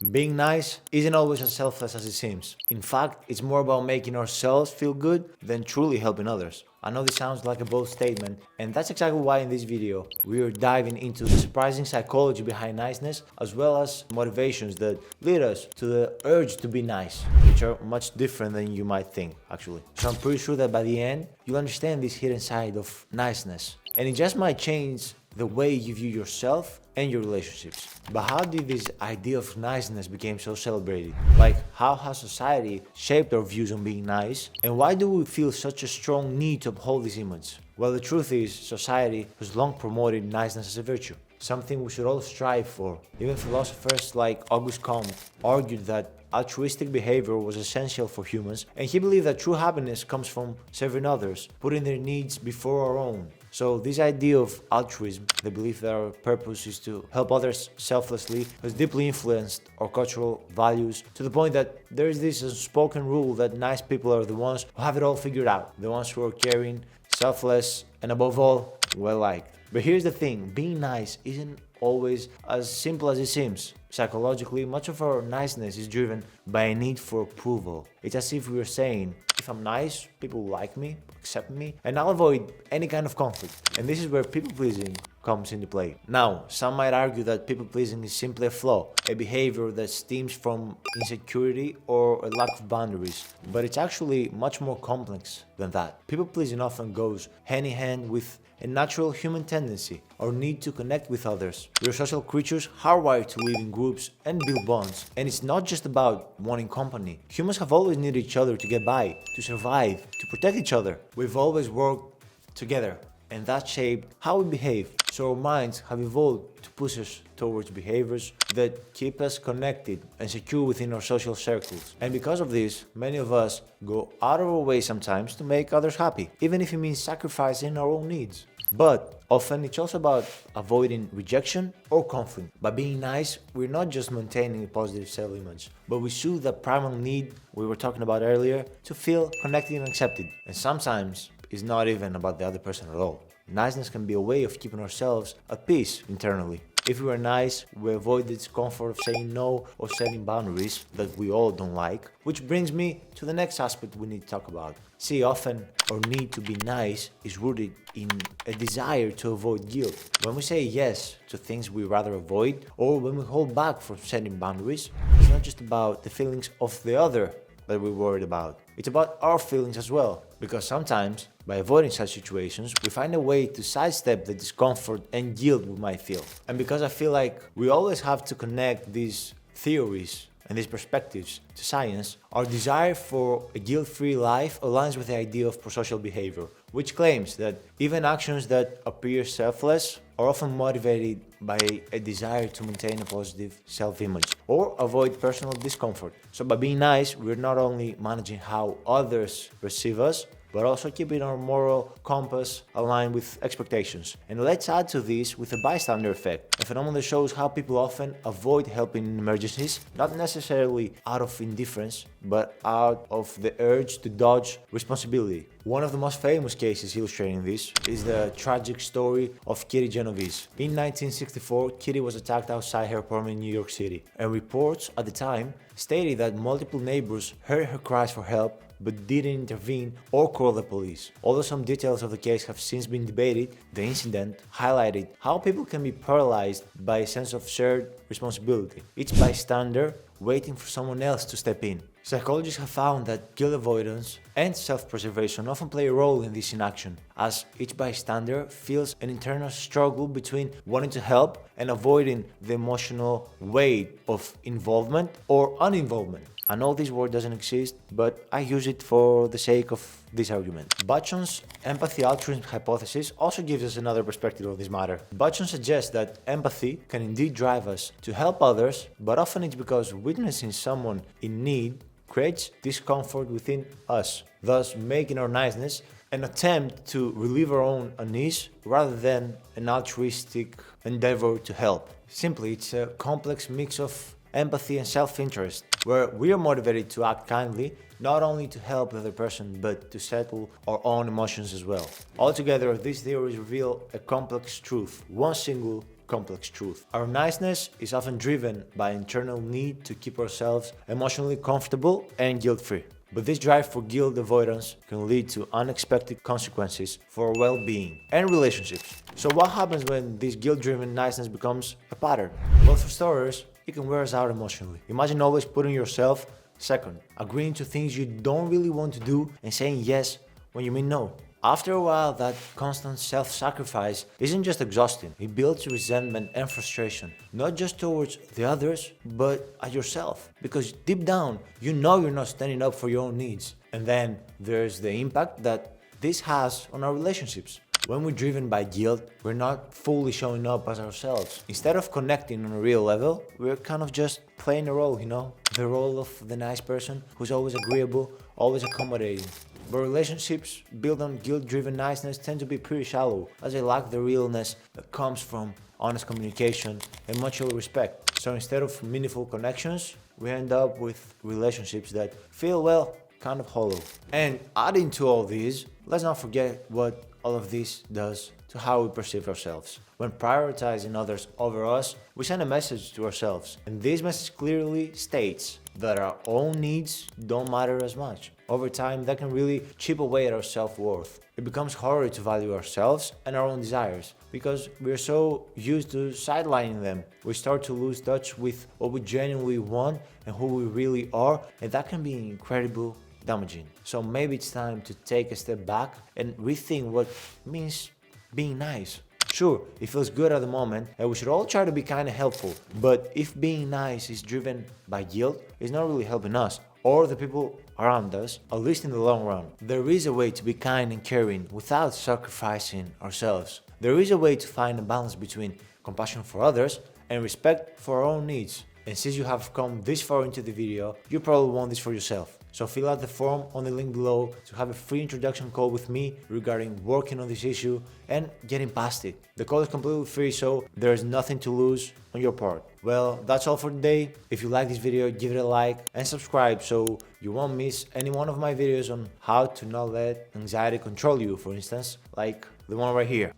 Being nice isn't always as selfless as it seems. In fact, it's more about making ourselves feel good than truly helping others. I know this sounds like a bold statement, and that's exactly why in this video we are diving into the surprising psychology behind niceness, as well as motivations that lead us to the urge to be nice, which are much different than you might think, actually. So I'm pretty sure that by the end, you'll understand this hidden side of niceness, and it just might change the way you view yourself and your relationships. But how did this idea of niceness become so celebrated? Like, how has society shaped our views on being nice? And why do we feel such a strong need to uphold this image? Well, the truth is, society has long promoted niceness as a virtue, something we should all strive for. Even philosophers like Auguste Comte argued that altruistic behavior was essential for humans, and he believed that true happiness comes from serving others, putting their needs before our own. So this idea of altruism, the belief that our purpose is to help others selflessly, has deeply influenced our cultural values to the point that there is this unspoken rule that nice people are the ones who have it all figured out, the ones who are caring, selfless, and above all, well-liked. But here's the thing, being nice isn't always as simple as it seems. Psychologically, much of our niceness is driven by a need for approval. It's as if we were saying, if I'm nice, people will like me, accept me, and I'll avoid any kind of conflict. And this is where people-pleasing comes into play. Now, some might argue that people-pleasing is simply a flaw, a behavior that stems from insecurity or a lack of boundaries. But it's actually much more complex than that. People-pleasing often goes hand in hand with a natural human tendency, our need to connect with others. We're social creatures hardwired to live in groups and build bonds. And it's not just about wanting company. Humans have always needed each other to get by, to survive, to protect each other. We've always worked together, and that shaped how we behave. So our minds have evolved to push us towards behaviors that keep us connected and secure within our social circles. And because of this, many of us go out of our way sometimes to make others happy, even if it means sacrificing our own needs. But often it's also about avoiding rejection or conflict. By being nice, we're not just maintaining a positive self-image, but we soothe that primal need we were talking about earlier to feel connected and accepted. And sometimes it's not even about the other person at all. Niceness can be a way of keeping ourselves at peace internally. If we are nice, we avoid the discomfort of saying no or setting boundaries that we all don't like. Which brings me to the next aspect we need to talk about. See, often our need to be nice is rooted in a desire to avoid guilt. When we say yes to things we rather avoid, or when we hold back from setting boundaries, it's not just about the feelings of the other that we're worried about. It's about our feelings as well, because sometimes, by avoiding such situations, we find a way to sidestep the discomfort and guilt we might feel. And because I feel like we always have to connect these theories and these perspectives to science, our desire for a guilt-free life aligns with the idea of prosocial behavior, which claims that even actions that appear selfless are often motivated by a desire to maintain a positive self-image or avoid personal discomfort. So by being nice, we're not only managing how others perceive us, but also keeping our moral compass aligned with expectations. And let's add to this with a bystander effect, a phenomenon that shows how people often avoid helping in emergencies, not necessarily out of indifference, but out of the urge to dodge responsibility. One of the most famous cases illustrating this is the tragic story of Kitty Genovese. In 1964, Kitty was attacked outside her apartment in New York City, and reports at the time stated that multiple neighbors heard her cries for help but didn't intervene or call the police. Although some details of the case have since been debated, the incident highlighted how people can be paralyzed by a sense of shared responsibility, each bystander waiting for someone else to step in. Psychologists have found that guilt avoidance and self-preservation often play a role in this inaction, as each bystander feels an internal struggle between wanting to help and avoiding the emotional weight of involvement or uninvolvement. I know this word doesn't exist, but I use it for the sake of this argument. Batchon's empathy-altruism hypothesis also gives us another perspective on this matter. Batchon suggests that empathy can indeed drive us to help others, but often it's because witnessing someone in need creates discomfort within us, thus making our niceness an attempt to relieve our own unease rather than an altruistic endeavor to help. Simply, it's a complex mix of empathy and self-interest, where we are motivated to act kindly, not only to help the other person, but to settle our own emotions as well. Altogether, these theories reveal a complex truth. One single complex truth. Our niceness is often driven by internal need to keep ourselves emotionally comfortable and guilt-free. But this drive for guilt avoidance can lead to unexpected consequences for our well-being and relationships. So what happens when this guilt-driven niceness becomes a pattern? Well, for starters, it can wear us out emotionally. Imagine always putting yourself second, agreeing to things you don't really want to do and saying yes when you mean no. After a while, that constant self-sacrifice isn't just exhausting, it builds resentment and frustration, not just towards the others, but at yourself. Because deep down, you know you're not standing up for your own needs. And then there's the impact that this has on our relationships. When we're driven by guilt, we're not fully showing up as ourselves. Instead of connecting on a real level, we're kind of just playing a role, the role of the nice person who's always agreeable, always accommodating. But relationships built on guilt-driven niceness tend to be pretty shallow, as they lack the realness that comes from honest communication and mutual respect. So instead of meaningful connections, we end up with relationships that feel, well, kind of hollow. And adding to all these, let's not forget what all of this does to how we perceive ourselves. When prioritizing others over us, we send a message to ourselves. And this message clearly states that our own needs don't matter as much. Over time, that can really chip away at our self-worth. It becomes harder to value ourselves and our own desires because we're so used to sidelining them. We start to lose touch with what we genuinely want and who we really are, and that can be incredibly damaging. So maybe it's time to take a step back and rethink what means being nice. Sure, it feels good at the moment and we should all try to be kind of helpful, but if being nice is driven by guilt, it's not really helping us or the people around us, at least in the long run. There is a way to be kind and caring without sacrificing ourselves. There is a way to find a balance between compassion for others and respect for our own needs. And since you have come this far into the video, you probably want this for yourself. So fill out the form on the link below to have a free introduction call with me regarding working on this issue and getting past it. The call is completely free, so there is nothing to lose on your part. Well, that's all for today. If you like this video, give it a like and subscribe so you won't miss any one of my videos on how to not let anxiety control you, for instance, like the one right here.